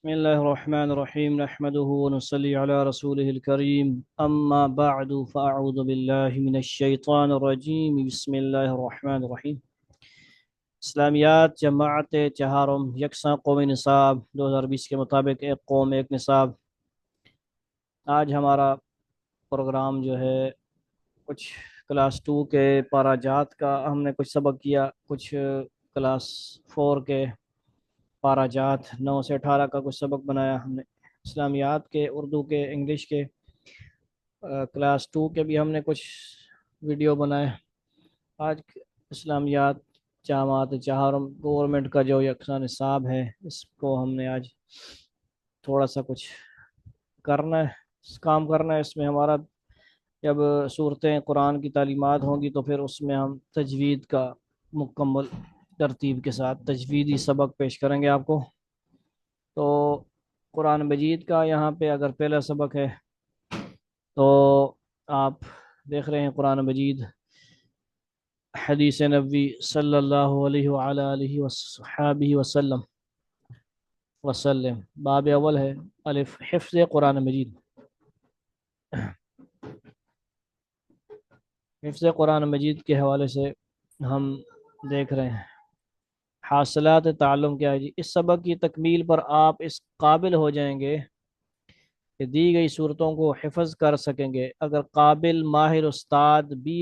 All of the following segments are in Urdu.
بسم الله الرحمن الرحيم نحمده ونصلي على رسوله الكريم أما بعد فأعوذ بالله من الشيطان الرجيم بسم الله الرحمن الرحيم اسلامیات جماعت چہارم یکساں قومی نصاب 2020 کے مطابق ایک قوم ایک نصاب۔ آج ہمارا پروگرام جو ہے کچھ کلاس 2 کے پاراجات کا ہم نے کچھ سبق کیا، کچھ کلاس 4 کے پاراجات 9 سے 18 کا کچھ سبق بنایا ہم نے، اسلامیات کے، اردو کے، انگلش کے۔ کلاس 2 کے بھی ہم نے کچھ ویڈیو بنائے۔ آج اسلامیات جامعات چہارم گورنمنٹ کا جو یکساں نصاب ہے، اس کو ہم نے آج تھوڑا سا کچھ کرنا ہے، کام کرنا ہے۔ اس میں ہمارا جب صورتیں قرآن کی تعلیمات ہوں گی تو پھر اس میں ہم تجوید کا مکمل ترتیب کے ساتھ تجویدی سبق پیش کریں گے آپ کو۔ تو قرآن مجید کا یہاں پہ اگر پہلا سبق ہے تو آپ دیکھ رہے ہیں قرآن مجید حدیث نبوی صلی اللہ علیہ وآلہ وصحابہ وسلم باب اول ہے الف، حفظ قرآن مجید۔ حفظ قرآن مجید کے حوالے سے ہم دیکھ رہے ہیں حاصلات تعلم کیا ہے جی۔ اس سبق کی تکمیل پر آپ اس قابل ہو جائیں گے کہ دی گئی صورتوں کو حفظ کر سکیں گے، اگر قابل ماہر استاد بھی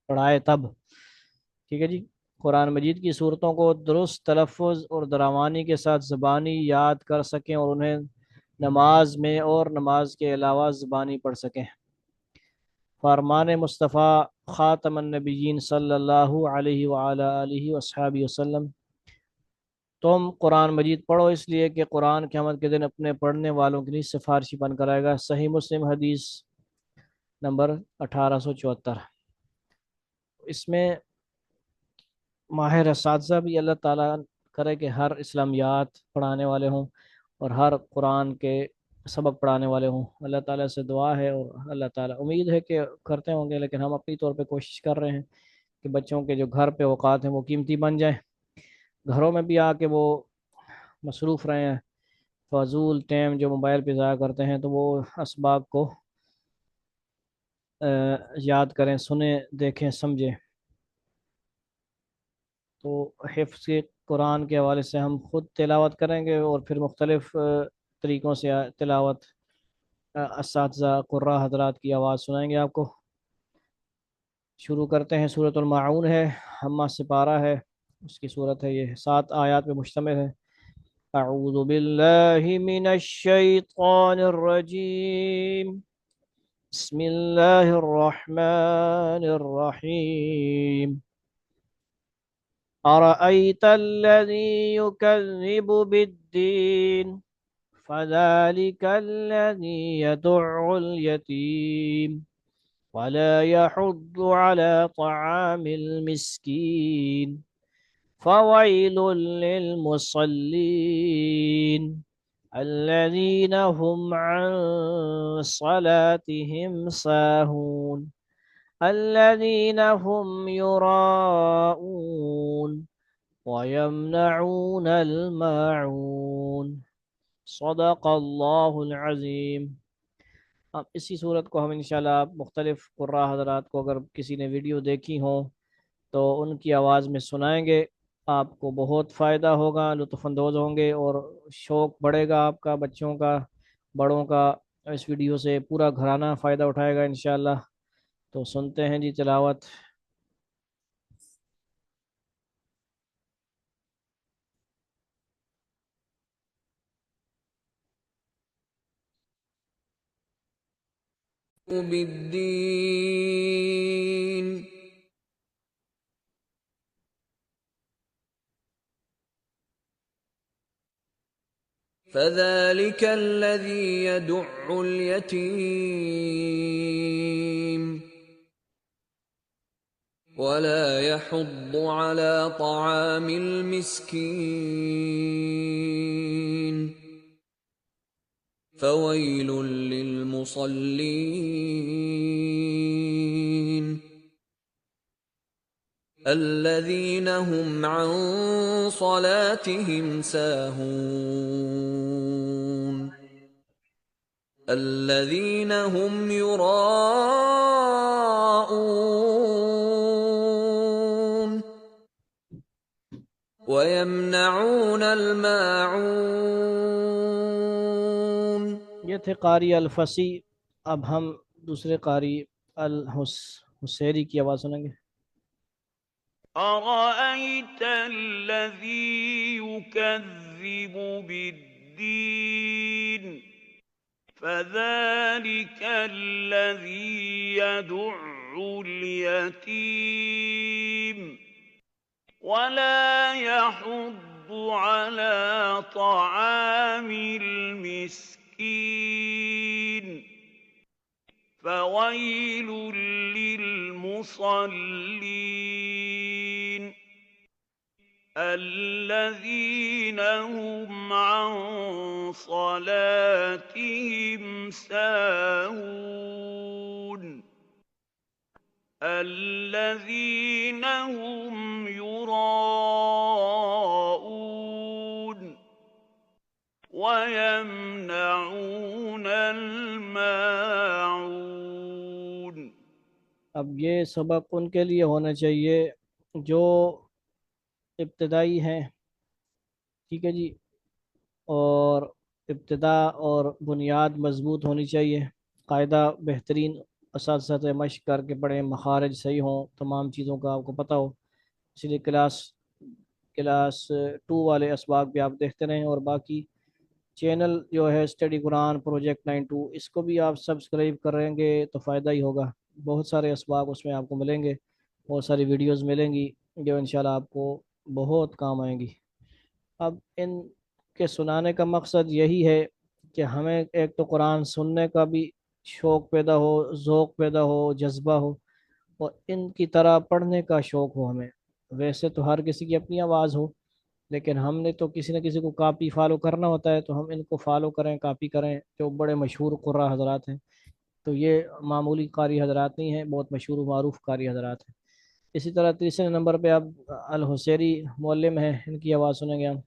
پڑھائے تب۔ ٹھیک ہے جی۔ قرآن مجید کی صورتوں کو درست تلفظ اور دراوانی کے ساتھ زبانی یاد کر سکیں اور انہیں نماز میں اور نماز کے علاوہ زبانی پڑھ سکیں۔ فرمان مصطفیٰ خاتم النبیین صلی اللہ علیہ وآلہ وصحابہ وسلم، تم قرآن مجید پڑھو اس لیے کہ قرآن قیامت کے دن اپنے پڑھنے والوں کے لیے سفارشی بن کر آئے گا۔ صحیح مسلم حدیث نمبر 1874۔ اس میں ماہر اساتذہ بھی اللہ تعالیٰ کرے کہ ہر اسلامیات پڑھانے والے ہوں اور ہر قرآن کے سبق پڑھانے والے ہوں۔ اللہ تعالیٰ سے دعا ہے اور اللہ تعالیٰ امید ہے کہ کرتے ہوں گے، لیکن ہم اپنی طور پہ کوشش کر رہے ہیں کہ بچوں کے جو گھر پہ اوقات ہیں وہ قیمتی بن جائیں، گھروں میں بھی آ کے وہ مصروف رہے ہیں، فضول ٹائم جو موبائل پہ ضائع کرتے ہیں تو وہ اسباق کو یاد کریں، سنیں، دیکھیں، سمجھیں۔ تو حفظ قرآن کے حوالے سے ہم خود تلاوت کریں گے اور پھر مختلف طریقوں سے تلاوت اساتذہ قراء حضرات کی آواز سنائیں گے آپ کو۔ شروع کرتے ہیں، سورۃ الماعون ہے، ہمہ سپارہ ہے، اس کی صورت ہے، یہ 7 آیات پہ مشتمل ہے۔ اعوذ باللہ من الشیطان الرجیم، بسم اللہ الرحمن الرحیم۔ أرأيت الذي يكذب بالدين فذلك الذي يدع اليتيم ولا يحض على طعام المسكين فويل للمصلين الذين هم عن صلاتهم ساهون الذين هم يراءون ويمنعون الماعون صدق اللہ العظیم۔ اب اسی صورت کو ہم انشاءاللہ مختلف قراء حضرات کو اگر کسی نے ویڈیو دیکھی ہوں تو ان کی آواز میں سنائیں گے، آپ کو بہت فائدہ ہوگا، لطف اندوز ہوں گے اور شوق بڑھے گا آپ کا، بچوں کا، بڑوں کا۔ اس ویڈیو سے پورا گھرانہ فائدہ اٹھائے گا انشاءاللہ۔ تو سنتے ہیں جی تلاوت۔ بالدين فذلك الذي يدع اليتيم ولا يحض على طعام المسكين فويل للمصلين الذين هم عن صلاتهم ساهون الذين هم يراءون ويمنعون الماعون. یہ تھے قاری الفصیح. اب ہم دوسرے قاری الحسیری کی آواز سنیں گے. أرأيت الذي يكذب بالدين فذلك الذي يدع اليتيم ولا يحض على طعام المسكين فويل للمصلين الذين هم عن صلاتهم ساهون الذين هم يراءون ويمنعون الماعون. اب یہ سبق ان کے لیے ہونا چاہیے جو ابتدائی ہیں، ٹھیک ہے جی، اور ابتدا اور بنیاد مضبوط ہونی چاہیے، قاعدہ بہترین اساتذہ سے مشق کر کے پڑھیں، مخارج صحیح ہوں، تمام چیزوں کا آپ کو پتہ ہو. اس لیے کلاس 2 والے اسباق بھی آپ دیکھتے رہیں، اور باقی چینل جو ہے اسٹڈی قرآن پروجیکٹ 92 اس کو بھی آپ سبسکرائب کریں گے تو فائدہ ہی ہوگا. بہت سارے اسباق اس میں آپ کو ملیں گے، بہت ساری ویڈیوز ملیں گی جو انشاءاللہ آپ کو بہت کام آئیں گی. اب ان کے سنانے کا مقصد یہی ہے کہ ہمیں ایک تو قرآن سننے کا بھی شوق پیدا ہو، ذوق پیدا ہو، جذبہ ہو، اور ان کی طرح پڑھنے کا شوق ہو ہمیں. ویسے تو ہر کسی کی اپنی آواز ہو، لیکن ہم نے تو کسی نہ کسی کو کاپی فالو کرنا ہوتا ہے، تو ہم ان کو فالو کریں، کاپی کریں جو بڑے مشہور قراء حضرات ہیں. تو یہ معمولی قاری حضرات نہیں ہیں، بہت مشہور و معروف قاری حضرات ہیں. اسی طرح تیسرے نمبر پہ اب الحسیری معلم ہیں، ان کی آواز سنیں گے ہم.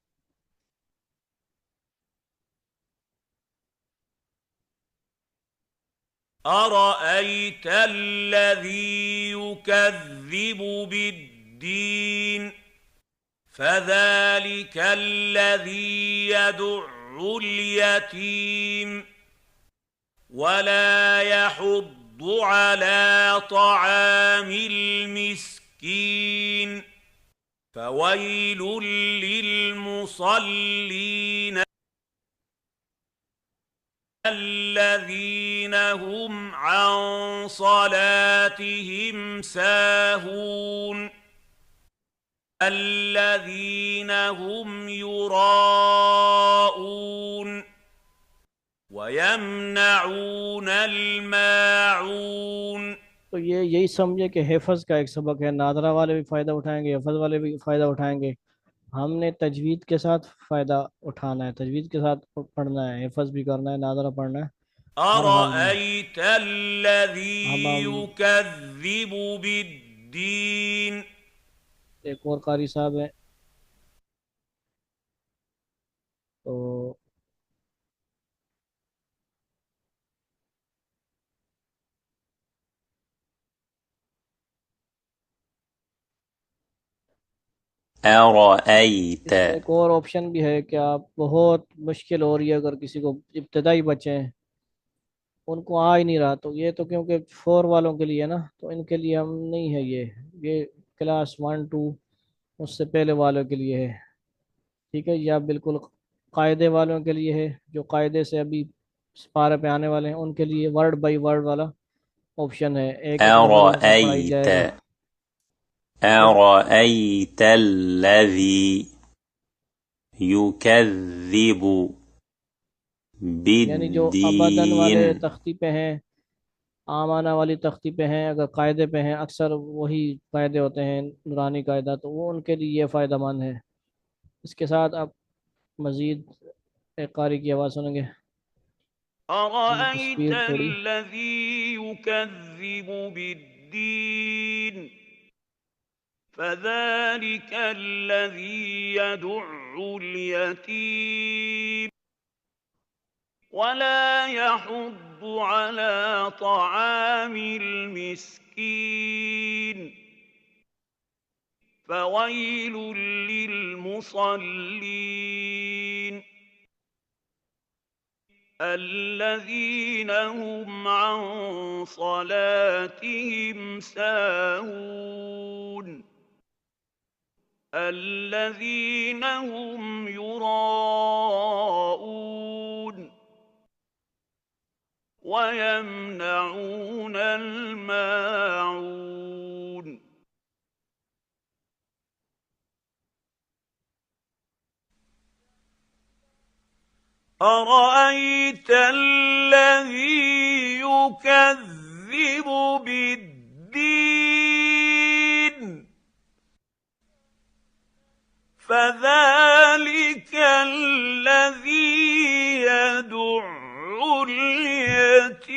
أرأيت الذي يكذب بالدين فذلك الذي يدع اليتيم ولا يحض على طعام المسكين فويل للمصلين الذين هم عن صلاتهم ساهون الذين هم يراءون ويمنعون الماعون. تو یہی سمجھے کہ حفظ کا ایک سبق ہے، نادرہ والے بھی فائدہ اٹھائیں گے، حفظ والے بھی فائدہ اٹھائیں گے. ہم نے تجوید کے ساتھ فائدہ اٹھانا ہے، تجوید کے ساتھ پڑھنا ہے، حفظ بھی کرنا ہے، نادرہ پڑھنا ہے ہر حال میں. أرأيت اب الذي ہم يكذب بالدين. ایک اور قاری صاحب ہیں، تو أرأيت اس میں ایک اور آپشن بھی ہے کہ آپ بہت مشکل ہو رہی ہے، اگر کسی کو ابتدائی بچے ہیں ان کو آ ہی نہیں رہا، تو یہ تو کیونکہ 4 والوں کے لیے نا، تو ان کے لیے ہم نہیں ہے، یہ کلاس 1 2 اس سے پہلے والوں کے لیے ہے، ٹھیک ہے. یا بالکل قاعدے والوں کے لیے ہے، جو قاعدے سے ابھی سپارے پہ آنے والے ہیں، ان کے لیے ورڈ بائی ورڈ والا آپشن ہے، ایک ایک دفعہ ان کا پڑھائی أرأيت جائے گا. أرأيت الذي يكذب یعنی جو ابدن والے بالدين تختی پہ ہیں، آمانہ والی تختی پہ ہیں، اگر قاعدے پہ ہیں، اکثر وہی قاعدے ہوتے ہیں نورانی قاعدہ، تو وہ ان کے لیے یہ فائدہ مند ہے. اس کے ساتھ آپ مزید ایک قاری کی آواز سنیں گے. أرأيت اسپیڈ تھوڑی. الذي يكذب بالدين فذلك الذي يدع اليتيم ولا يحض على طعام المسكين فويل للمصلين الذين هم عن صلاتهم ساهون الذين هم يراءون ويمنعون الماعون أرأيت الذي يكذب بالدين فذلك الذي يدع اليتيم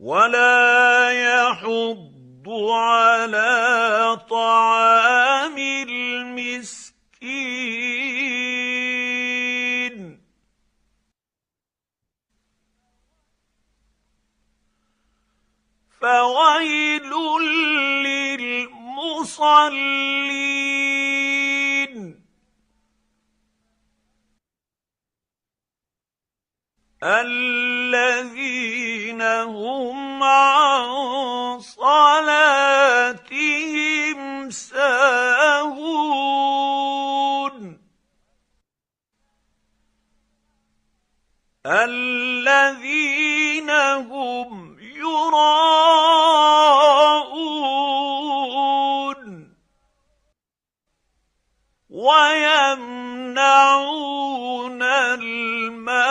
ولا يحض على طعام المسكين فويل للمصلين الذين هم عن صلاتهم ساهون الذين هم يراءون ويمنعون الماعون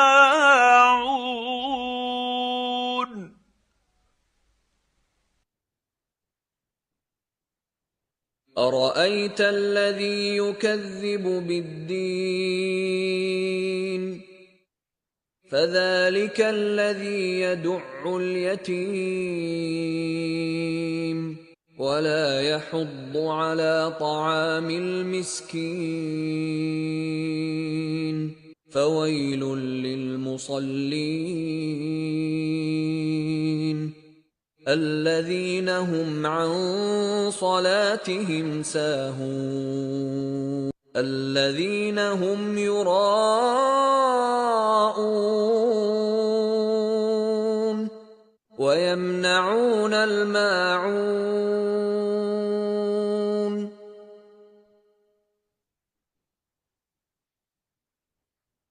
أرأيت الذي يكذب بالدين فذلك الذي يدع اليتيم ولا يحض على طعام المسكين فويل للمصلين الذين هم عن صلاتهم ساهون الذين هم يراءون ويمنعون الماعون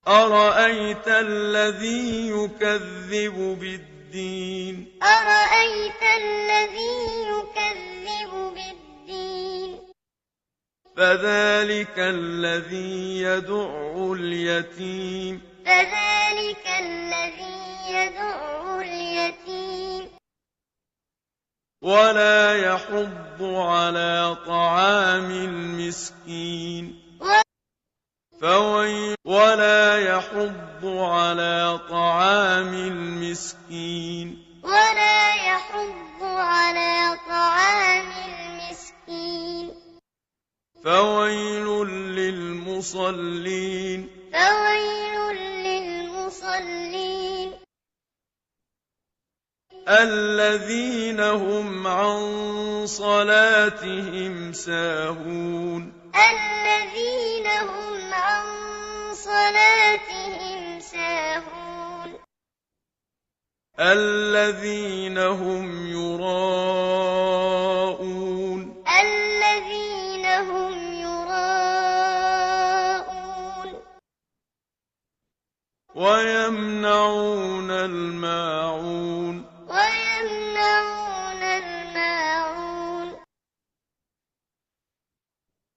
أرأيت الذي يكذب بالدين أرأيت الذي يكذب بالدين فذلك الذي يدع اليتيم فذلك الذي يدع اليتيم ولا يحض على طعام المسكين ولا يحض على طعام المسكين ولا يحض على طعام المسكين فويل للمصلين فويل للمصلين الذين هم عن صلاتهم ساهون الذين هم عن صلاتهم ساهون الذين هم يراءون الذين هم يراءون ويمنعون الماعون ويمنعون الماعون।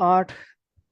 8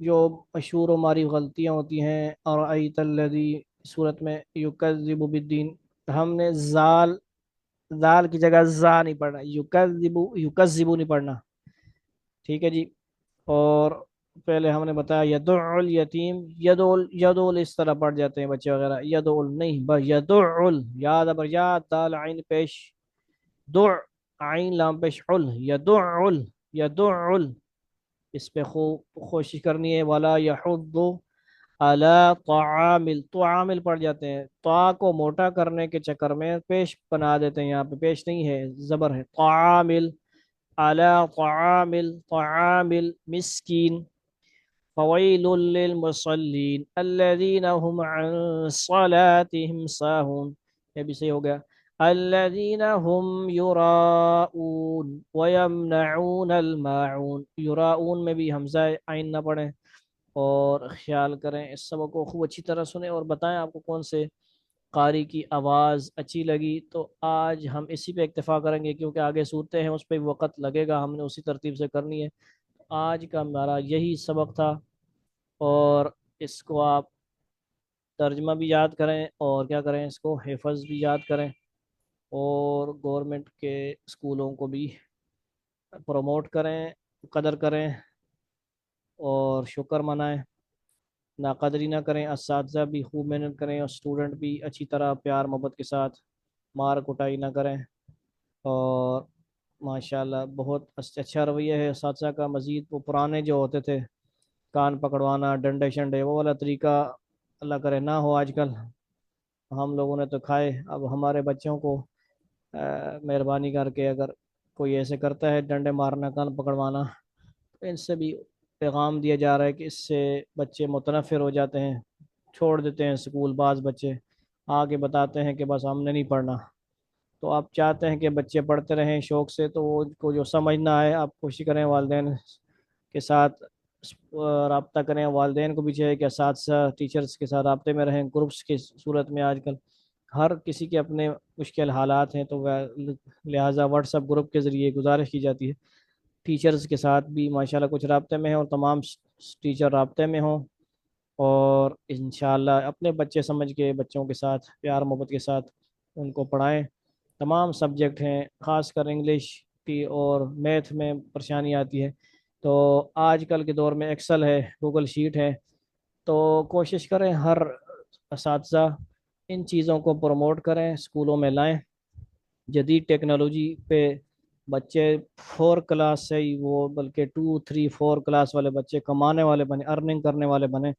جو مشہور و معروف غلطیاں ہوتی ہیں، ارأیت الذی صورت میں یکذب بالدین، ہم نے زال کی جگہ زا نہیں پڑھنا، یکذب نہیں پڑھنا، ٹھیک ہے جی۔ اور پہلے ہم نے بتایا یدع الیتیم، یدول اس طرح پڑھ جاتے ہیں بچے وغیرہ، یدول نہیں، بس یدع، یاد ابر یا دال عین پیش، دع، عین لام پیش، یدع، یدع، اس پہ خوب کوشش کرنی ہے، ولا یحض علی طعام، طعامل پڑھ جاتے ہیں، طا کو موٹا کرنے کے چکر میں پیش بنا دیتے ہیں، یہاں پہ پیش نہیں ہے، زبر ہے، طعامل، علی طعامل، طعامل مسکین، فویل للمصلین الذین هم عن صلاتهم ساہون، یہ بھی صحیح ہو گیا، الذین هم یراؤون ویمنعون الماعون، یراؤون میں بھی حمزہ عین نہ پڑھیں، اور خیال کریں اس سبق کو خوب اچھی طرح سنیں اور بتائیں آپ کو کون سے قاری کی آواز اچھی لگی۔ تو آج ہم اسی پہ اکتفا کریں گے کیونکہ آگے صورتیں ہیں، اس پہ وقت لگے گا، ہم نے اسی ترتیب سے کرنی ہے۔ آج کا ہمارا یہی سبق تھا، اور اس کو آپ ترجمہ بھی یاد کریں اور کیا کریں، اس کو حفظ بھی یاد کریں، اور گورنمنٹ کے اسکولوں کو بھی پروموٹ کریں، قدر کریں اور شکر منائیں، ناقدری نہ کریں، اساتذہ بھی خوب محنت کریں اور اسٹوڈنٹ بھی اچھی طرح پیار محبت کے ساتھ، مار کٹائی نہ کریں، اور ماشاءاللہ بہت اچھا رویہ ہے اساتذہ کا۔ مزید وہ پرانے جو ہوتے تھے کان پکڑوانا، ڈنڈے شنڈے، وہ والا طریقہ اللہ کرے نہ ہو آج کل، ہم لوگوں نے تو کھائے، اب ہمارے بچوں کو مہربانی کر کے اگر کوئی ایسے کرتا ہے ڈنڈے مارنا، کان پکڑوانا، تو ان سے بھی پیغام دیا جا رہا ہے کہ اس سے بچے متنفر ہو جاتے ہیں، چھوڑ دیتے ہیں اسکول، بعض بچے آگے بتاتے ہیں کہ بس ہم نے نہیں پڑھنا۔ تو آپ چاہتے ہیں کہ بچے پڑھتے رہیں شوق سے، تو وہ کو جو سمجھ نہ آئے آپ کوشش کریں والدین کے ساتھ رابطہ کریں، والدین کو بھی چاہیے کہ اساتذہ ٹیچرز کے ساتھ رابطے میں رہیں، گروپس کی صورت میں آج کل ہر کسی کے اپنے مشکل حالات ہیں، تو لہٰذا واٹس ایپ گروپ کے ذریعے گزارش کی جاتی ہے ٹیچرز کے ساتھ بھی ماشاءاللہ کچھ رابطے میں ہیں، اور تمام ٹیچر رابطے میں ہوں، اور انشاءاللہ اپنے بچے سمجھ کے بچوں کے ساتھ پیار محبت کے ساتھ ان کو پڑھائیں۔ تمام سبجیکٹ ہیں، خاص کر انگلش کی اور میتھ میں پریشانی آتی ہے، تو آج کل کے دور میں ایکسل ہے، گوگل شیٹ ہے، تو کوشش کریں ہر اساتذہ ان چیزوں کو پروموٹ کریں، اسکولوں میں لائیں، جدید ٹیکنالوجی پہ بچے 4 کلاس سے ہی وہ بلکہ 2 3 4 کلاس والے بچے کمانے والے بنے، ارننگ کرنے والے بنے۔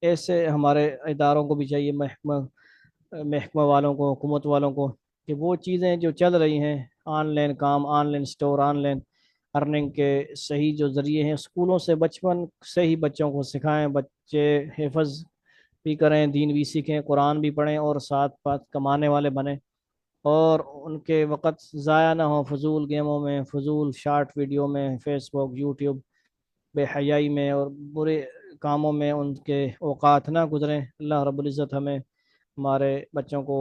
ایسے ہمارے اداروں کو بھی چاہیے، محکمہ والوں کو، حکومت والوں کو، کہ وہ چیزیں جو چل رہی ہیں، آن لائن کام، online store, online earning کے صحیح جو ذریعے ہیں، اسکولوں سے بچپن سے ہی بچوں کو سکھائیں، بچے حفظ بھی کریں، دین بھی سیکھیں، قرآن بھی پڑھیں، اور ساتھ ساتھ کمانے والے بنیں، اور ان کے وقت ضائع نہ ہو فضول گیموں میں، فضول شارٹ ویڈیو میں، فیس بک، یوٹیوب، بے حیائی میں اور برے کاموں میں ان کے اوقات نہ گزریں۔ اللہ رب العزت ہمیں ہمارے بچوں کو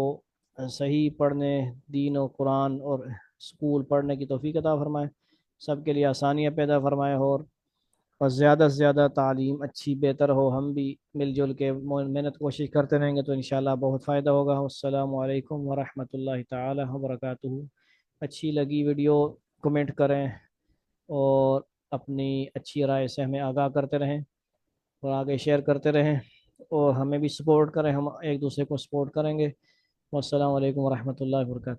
صحیح پڑھنے، دین و قرآن اور اسکول پڑھنے کی توفیق عطا فرمائے، سب کے لیے آسانیاں پیدا فرمائے، اور زیادہ سے زیادہ تعلیم اچھی بہتر ہو، ہم بھی مل جل کے محنت کوشش کرتے رہیں گے تو انشاءاللہ بہت فائدہ ہوگا۔ السلام علیکم ورحمۃ اللہ تعالی وبرکاتہ۔ اچھی لگی ویڈیو کمنٹ کریں اور اپنی اچھی رائے سے ہمیں آگاہ کرتے رہیں اور آگے شیئر کرتے رہیں، اور ہمیں بھی سپورٹ کریں، ہم ایک دوسرے کو سپورٹ کریں گے۔ والسلام علیکم ورحمۃ اللہ وبرکاتہ۔